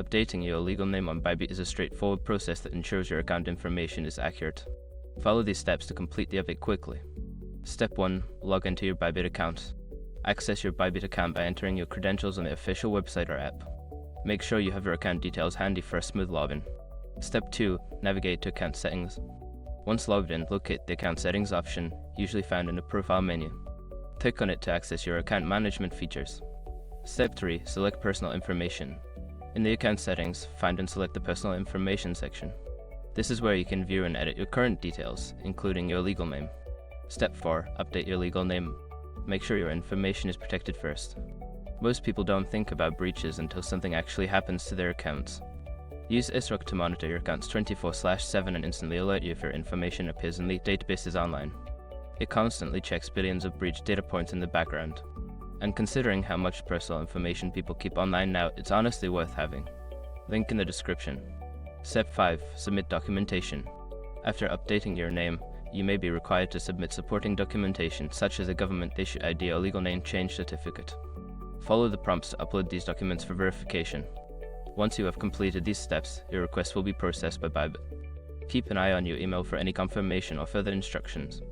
Updating your legal name on Bybit is a straightforward process that ensures your account information is accurate. Follow these steps to complete the update quickly. Step 1. Log into your Bybit account. Access your Bybit account by entering your credentials on the official website or app. Make sure you have your account details handy for a smooth login. Step 2. Navigate to account settings. Once logged in, locate the account settings option, usually found in the profile menu. Click on it to access your account management features. Step 3. Select personal information. In the account settings, find and select the personal information section. This is where you can view and edit your current details, including your legal name. Step 4. Update your legal name. Make sure your information is protected first. Most people don't think about breaches until something actually happens to their accounts. Use ISROC to monitor your accounts 24/7 and instantly alert you if your information appears in leaked databases online. It constantly checks billions of breach data points in the background. And considering how much personal information people keep online now, it's honestly worth having. Link in the description. Step 5. Submit documentation. After updating your name, you may be required to submit supporting documentation such as a government-issued ID or legal name change certificate. Follow the prompts to upload these documents for verification. Once you have completed these steps, your request will be processed by Bybit. Keep an eye on your email for any confirmation or further instructions.